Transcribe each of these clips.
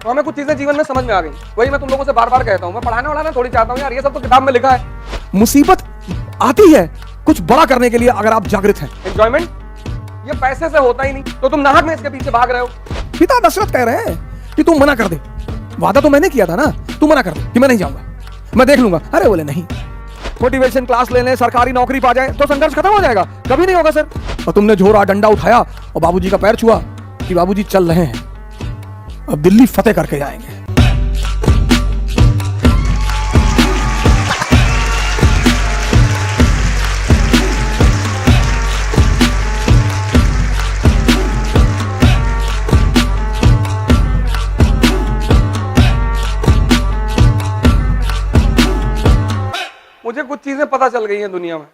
तो हमें कुछ चीजें जीवन में समझ में आ गई। वही मैं तुम लोगों से बार बार कहता हूं, मैं पढ़ाने वाला थोड़ी चाहता हूं यार, ये सब तो किताब में लिखा है। मुसीबत आती है कुछ बड़ा करने के लिए अगर आप जागृत हैं। एंजॉयमेंट ये पैसे से होता ही नहीं, तो तुम नाहक में इसके पीछे भाग रहे हो। पिता दशरथ कह रहे हैं कि तू मना कर दे, वादा तो मैंने किया था ना, तू मना कर दे कि मैं नहीं जाऊंगा, मैं देख लूंगा। अरे बोले नहीं, मोटिवेशन क्लास ले लें, सरकारी नौकरी पा जाए तो संघर्ष खत्म हो जाएगा। कभी नहीं होगा सर। और तुमने झोरा डंडा उठाया और बाबूजी का पैर छुआ कि बाबूजी चल रहे हैं, अब दिल्ली फतेह करके जाएंगे। मुझे कुछ चीजें पता चल गई हैं दुनिया में।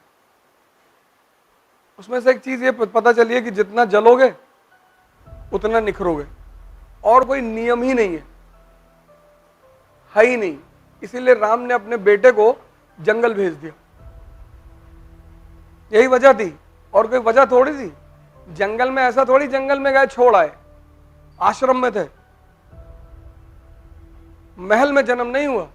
उसमें से एक चीज ये पता चली है कि जितना जलोगे उतना निखरोगे, और कोई नियम ही नहीं है ही नहीं। इसीलिए राम ने अपने बेटे को जंगल भेज दिया, यही वजह थी, और कोई वजह थोड़ी थी। जंगल में ऐसा थोड़ी जंगल में गए छोड़ आए, आश्रम में थे, महल में जन्म नहीं हुआ।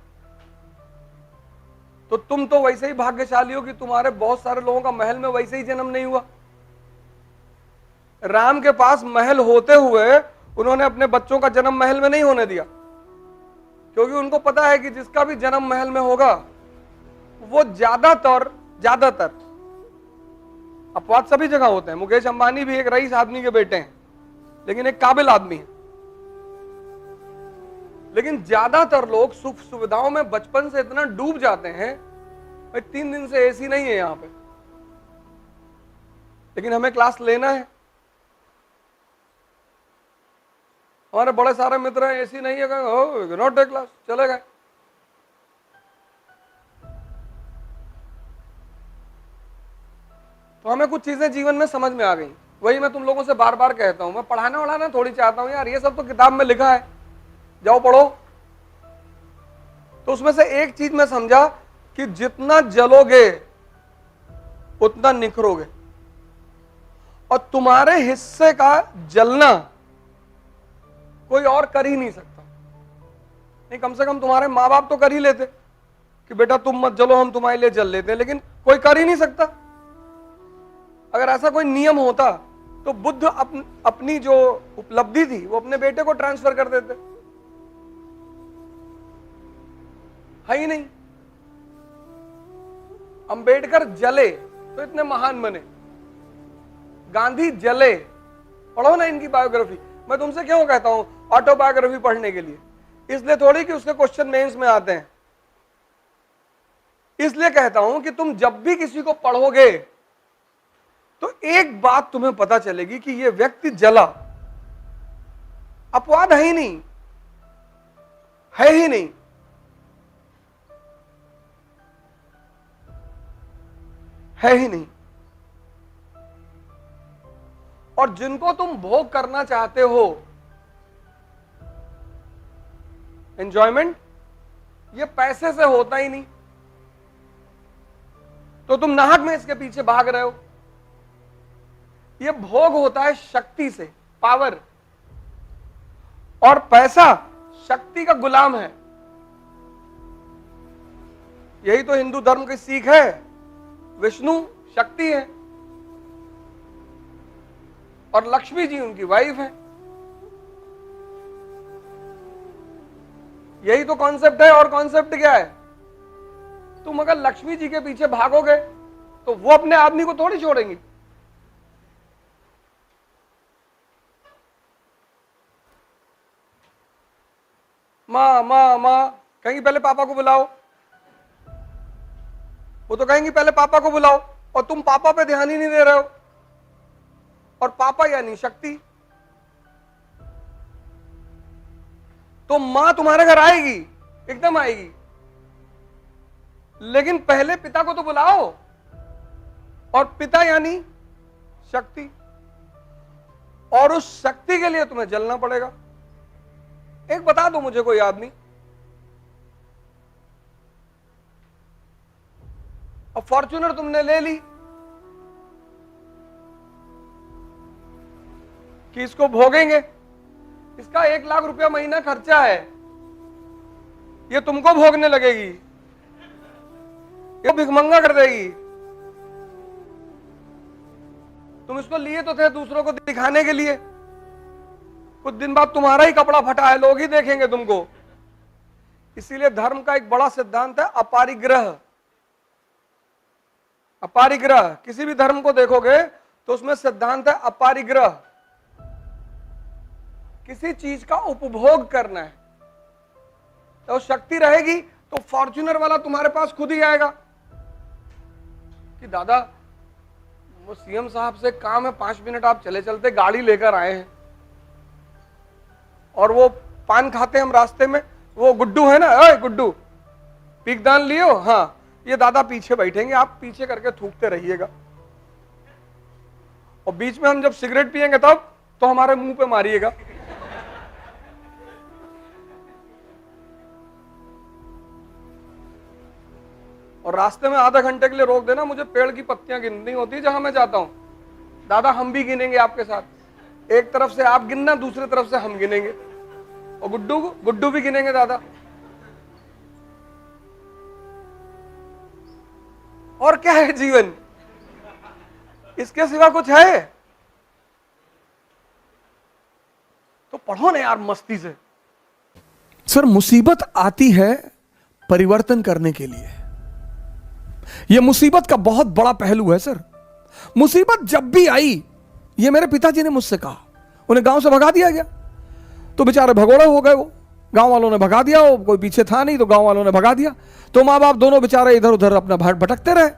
तो तुम तो वैसे ही भाग्यशाली हो कि तुम्हारे बहुत सारे लोगों का महल में वैसे ही जन्म नहीं हुआ। राम के पास महल होते हुए उन्होंने अपने बच्चों का जन्म महल में नहीं होने दिया, क्योंकि उनको पता है कि जिसका भी जन्म महल में होगा वो ज्यादातर अपवाद सभी जगह होते हैं। मुकेश अंबानी भी एक रईस आदमी के बेटे हैं, लेकिन एक काबिल आदमी है। लेकिन ज्यादातर लोग सुख सुविधाओं में बचपन से इतना डूब जाते हैं, भाई 3 दिन से एसी नहीं है यहां पे, लेकिन हमें क्लास लेना है। हमारे बड़े सारे मित्र हैं, एसी नहीं है, नॉट टेक क्लास, चले गए। तो हमें कुछ चीजें जीवन में समझ में आ गई। वही मैं तुम लोगों से बार बार कहता हूं, मैं पढ़ाने वाला ना थोड़ी चाहता हूं यार, ये सब तो किताब में लिखा है, जाओ पढ़ो। तो उसमें से एक चीज मैं समझा कि जितना जलोगे उतना निखरोगे, और तुम्हारे हिस्से का जलना कोई और कर ही नहीं सकता। नहीं, कम से कम तुम्हारे माँ बाप तो कर ही लेते कि बेटा तुम मत जलो, हम तुम्हारे लिए जल लेते हैं, लेकिन कोई कर ही नहीं सकता। अगर ऐसा कोई नियम होता तो बुद्ध अपनी जो उपलब्धि थी वो अपने बेटे को ट्रांसफर कर देते, है ही नहीं। अंबेडकर जले तो इतने महान बने, गांधी जले, पढ़ो ना इनकी बायोग्राफी। मैं तुमसे क्यों कहता हूं ऑटोबायोग्राफी पढ़ने के लिए? इसलिए थोड़ी कि उसके क्वेश्चन मेंस में आते हैं, इसलिए कहता हूं कि तुम जब भी किसी को पढ़ोगे तो एक बात तुम्हें पता चलेगी कि यह व्यक्ति जला, अपवाद है ही नहीं, है ही नहीं। है ही नहीं। और जिनको तुम भोग करना चाहते हो, एंजॉयमेंट, ये पैसे से होता ही नहीं, तो तुम नाहक में इसके पीछे भाग रहे हो। ये भोग होता है शक्ति से, पावर, और पैसा शक्ति का गुलाम है। यही तो हिंदू धर्म की सीख है। विष्णु शक्ति है और लक्ष्मी जी उनकी वाइफ है। यही तो कॉन्सेप्ट है। और कॉन्सेप्ट क्या है? तुम अगर लक्ष्मी जी के पीछे भागोगे तो वो अपने आदमी को थोड़ी छोड़ेंगी। मां मां मां कहेंगी पहले पापा को बुलाओ, वो तो कहेंगी पहले पापा को बुलाओ, और तुम पापा पे ध्यान ही नहीं दे रहे हो। और पापा यानी शक्ति। तो मां तुम्हारे घर आएगी, एकदम आएगी, लेकिन पहले पिता को तो बुलाओ, और पिता यानी शक्ति, और उस शक्ति के लिए तुम्हें जलना पड़ेगा। एक बता दो मुझे कोई आदमी, अब फॉर्च्यूनर तुमने ले ली कि इसको भोगेंगे, इसका 1 लाख रुपया महीना खर्चा है, ये तुमको भोगने लगेगी, ये भिखमंगा कर देगी। तुम इसको लिए तो थे दूसरों को दिखाने के लिए, कुछ दिन बाद तुम्हारा ही कपड़ा फटा है, लोग ही देखेंगे तुमको। इसीलिए धर्म का एक बड़ा सिद्धांत है अपारिग्रह। अपारिग्रह, किसी भी धर्म को देखोगे तो उसमें सिद्धांत है अपारिग्रह। किसी चीज का उपभोग करना है, तो शक्ति रहेगी तो फॉर्च्यूनर वाला तुम्हारे पास खुद ही आएगा कि दादा वो सीएम साहब से काम है, 5 मिनट आप चले चलते, गाड़ी लेकर आए हैं। और वो पान खाते हैं हम रास्ते में, वो गुड्डू है ना, ओए गुड्डू पीकदान लियो, हाँ ये दादा पीछे बैठेंगे, आप पीछे करके थूकते रहिएगा। और बीच में हम जब सिगरेट पिएंगे तब तो हमारे मुंह पे मारिएगा। और रास्ते में आधा घंटे के लिए रोक देना, मुझे पेड़ की पत्तियां गिननी होती है जहां मैं जाता हूं। दादा हम भी गिनेंगे आपके साथ, एक तरफ से आप गिनना, दूसरी तरफ से हम गिनेंगे, और गुड्डू भी गिनेंगे दादा। और क्या है जीवन, इसके सिवा कुछ है? तो पढ़ो ना यार मस्ती से। सर मुसीबत आती है परिवर्तन करने के लिए, यह मुसीबत का बहुत बड़ा पहलू है सर। मुसीबत जब भी आई, ये मेरे पिताजी ने मुझसे कहा, उन्हें गांव से भगा दिया गया तो बेचारे भगोड़े हो गए, वो गांव वालों ने भगा दिया, वो कोई पीछे था नहीं तो गांव वालों ने भगा दिया, तो माँ बाप दोनों बेचारे इधर उधर अपना भटकते रहे।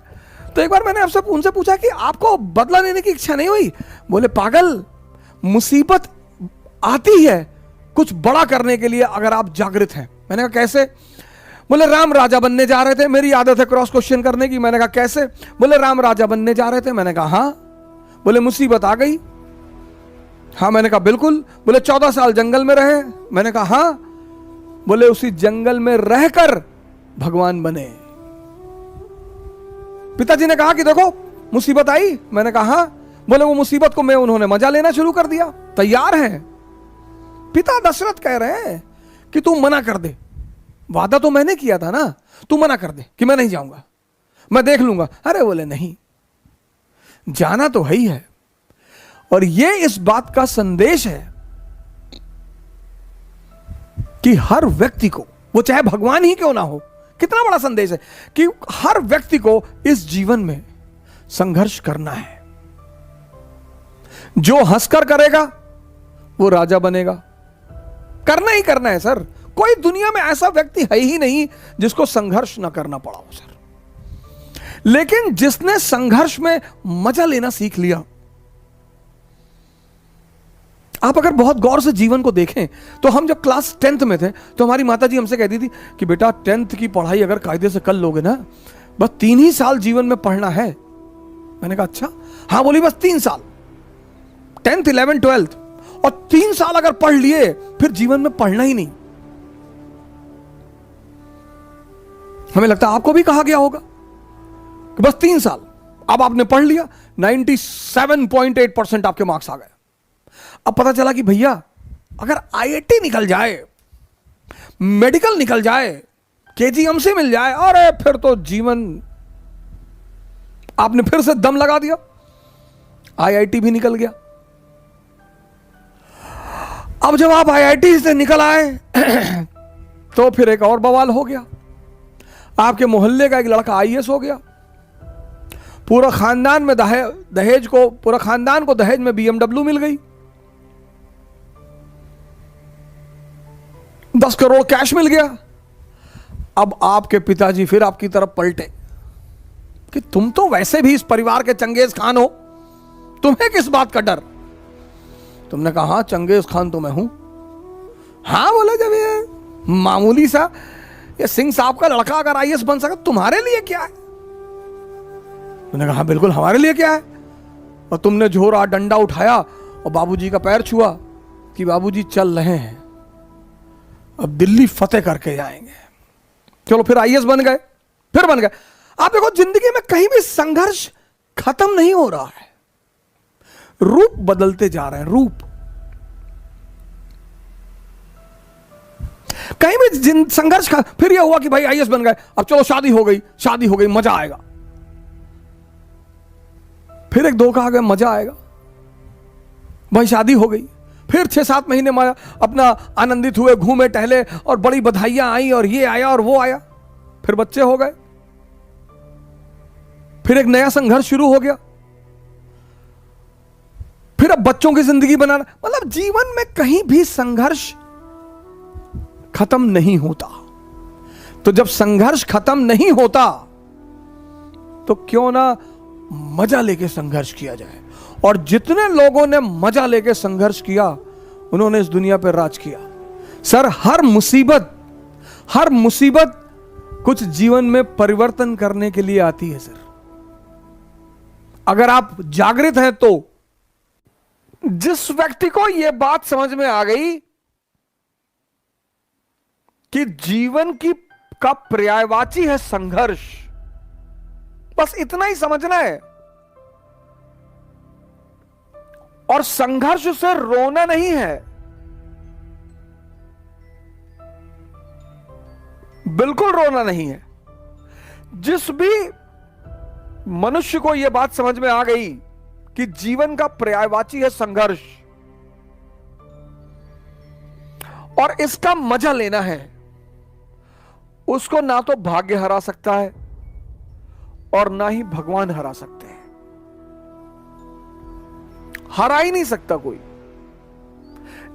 तो एक बार मैंने आपसे उनसे पूछा कि आपको बदला लेने की इच्छा नहीं हुई? बोले पागल, मुसीबत आती है कुछ बड़ा करने के लिए अगर आप जागृत हैं। मैंने कहा कैसे? बोले राम राजा बनने जा रहे थे, मेरी आदत है क्रॉस क्वेश्चन करने की। मैंने कहा कैसे? बोले राम राजा बनने जा रहे थे। मैंने कहा हाँ। बोले मुसीबत आ गई? हाँ। मैंने कहा बिल्कुल। बोले 14 साल जंगल में रहे? मैंने कहा हाँ। बोले उसी जंगल में रहकर भगवान बने। पिताजी ने कहा कि देखो मुसीबत आई। मैंने कहा हाँ। बोले वो मुसीबत को मैं उन्होंने मजा लेना शुरू कर दिया, तैयार हैं। पिता दशरथ कह रहे हैं कि तू मना कर दे, वादा तो मैंने किया था ना, तू मना कर दे कि मैं नहीं जाऊंगा, मैं देख लूंगा। अरे बोले नहीं, जाना तो है ही है। और ये इस बात का संदेश है कि हर व्यक्ति को, वो चाहे भगवान ही क्यों ना हो, कितना बड़ा संदेश है कि हर व्यक्ति को इस जीवन में संघर्ष करना है। जो हंसकर करेगा वो राजा बनेगा। करना ही करना है सर। कोई दुनिया में ऐसा व्यक्ति है ही नहीं जिसको संघर्ष ना करना पड़ा हो सर। लेकिन जिसने संघर्ष में मजा लेना सीख लिया, आप अगर बहुत गौर से जीवन को देखें तो हम जब क्लास 10th में थे तो हमारी माताजी हमसे कहती थी कि बेटा 10th की पढ़ाई अगर कायदे से कर लोगे ना, बस 3 ही साल जीवन में पढ़ना है। मैंने कहा अच्छा? हाँ। बोली बस 3 साल, 10th 11th 12th, और 3 साल अगर पढ़ लिए फिर जीवन में पढ़ना ही नहीं। हमें लगता है आपको भी कहा गया होगा कि बस 3 साल, अब आपने पढ़ लिया, 97.8% आपके मार्क्स आ गए। अब पता चला कि भैया अगर आईआईटी निकल जाए, मेडिकल निकल जाए, केजीएमसी मिल जाए, अरे फिर तो जीवन, आपने फिर से दम लगा दिया। आईआईटी भी निकल गया। अब जब आप आईआईटी से निकल आए तो फिर एक और बवाल हो गया। आपके मोहल्ले का एक लड़का आईएएस हो गया, पूरा खानदान में दहेज को, पूरा खानदान को दहेज में बीएमडब्ल्यू मिल गई, 10 करोड़ कैश मिल गया। अब आपके पिताजी फिर आपकी तरफ पलटे कि तुम तो वैसे भी इस परिवार के चंगेज खान हो, तुम्हें किस बात का डर? तुमने कहा हाँ चंगेज खान तो मैं हूं। हाँ बोले, जब ये मामूली सा ये सिंह साहब का लड़का अगर आईएएस बन सका, तुम्हारे लिए क्या है? तुमने कहा बिल्कुल हमारे लिए क्या है। और तुमने झोरा डंडा उठाया और बाबूजी का पैर छुआ कि बाबूजी चल रहे हैं, अब दिल्ली फतेह करके जाएंगे। चलो फिर आईएएस बन गए, फिर बन गए। आप देखो जिंदगी में कहीं भी संघर्ष खत्म नहीं हो रहा है, रूप बदलते जा रहे हैं, रूप। कहीं भी संघर्ष का, फिर यह हुआ कि भाई आईएएस बन गए, अब चलो शादी हो गई, मजा आएगा। फिर एक धोखा आ गया, मजा आएगा, भाई शादी हो गई, फिर 6-7 महीने अपना आनंदित हुए, घूमे टहले और बड़ी बधाइयां आई और ये आया और वो आया, फिर बच्चे हो गए, फिर एक नया संघर्ष शुरू हो गया, फिर अब बच्चों की जिंदगी बनाना। मतलब जीवन में कहीं भी संघर्ष खत्म नहीं होता। तो जब संघर्ष खत्म नहीं होता तो क्यों ना मजा लेके संघर्ष किया जाए। और जितने लोगों ने मजा लेके संघर्ष किया उन्होंने इस दुनिया पर राज किया। सर हर मुसीबत कुछ जीवन में परिवर्तन करने के लिए आती है सर। अगर आप जागृत हैं तो जिस व्यक्ति को यह बात समझ में आ गई कि जीवन का पर्यायवाची है संघर्ष, बस इतना ही समझना है। और संघर्ष से रोना नहीं है, बिल्कुल रोना नहीं है। जिस भी मनुष्य को यह बात समझ में आ गई कि जीवन का पर्यायवाची है संघर्ष और इसका मजा लेना है, उसको ना तो भाग्य हरा सकता है और ना ही भगवान हरा सकते हैं। हरा ही नहीं सकता कोई।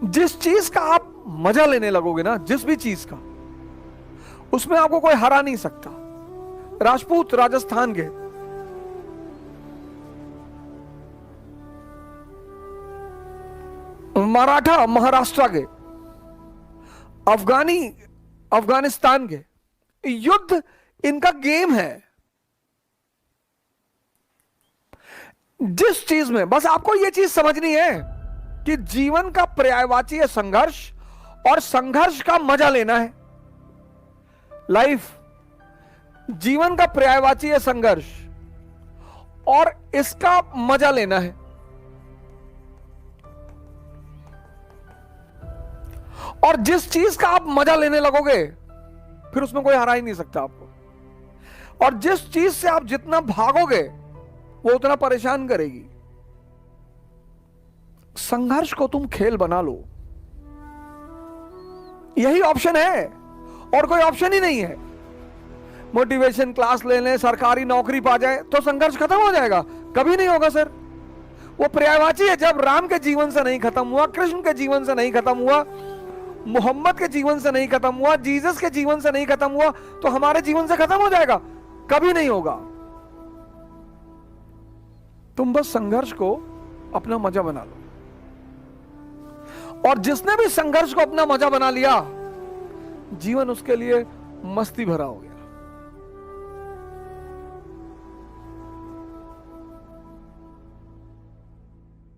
जिस चीज का आप मजा लेने लगोगे ना, जिस भी चीज का, उसमें आपको कोई हरा नहीं सकता। राजपूत राजस्थान के, मराठा महाराष्ट्र के, अफगानिस्तान के, युद्ध इनका गेम है। जिस चीज में बस आपको यह चीज समझनी है कि जीवन का पर्यायवाची है संघर्ष और संघर्ष का मजा लेना है। लाइफ जीवन का पर्यायवाची है संघर्ष और इसका मजा लेना है। और जिस चीज का आप मजा लेने लगोगे फिर उसमें कोई हरा ही नहीं सकता आपको। और जिस चीज से आप जितना भागोगे वो उतना परेशान करेगी। संघर्ष को तुम खेल बना लो, यही ऑप्शन है और कोई ऑप्शन ही नहीं है। मोटिवेशन क्लास ले लें, सरकारी नौकरी पा जाए तो संघर्ष खत्म हो जाएगा? कभी नहीं होगा सर। वो पर्यायवाची है। जब राम के जीवन से नहीं खत्म हुआ, कृष्ण के जीवन से नहीं खत्म हुआ, मोहम्मद के जीवन से नहीं खत्म हुआ, जीसस के जीवन से नहीं खत्म हुआ, तो हमारे जीवन से खत्म हो जाएगा? कभी नहीं होगा। तुम बस संघर्ष को अपना मजा बना लो। और जिसने भी संघर्ष को अपना मजा बना लिया, जीवन उसके लिए मस्ती भरा हो गया।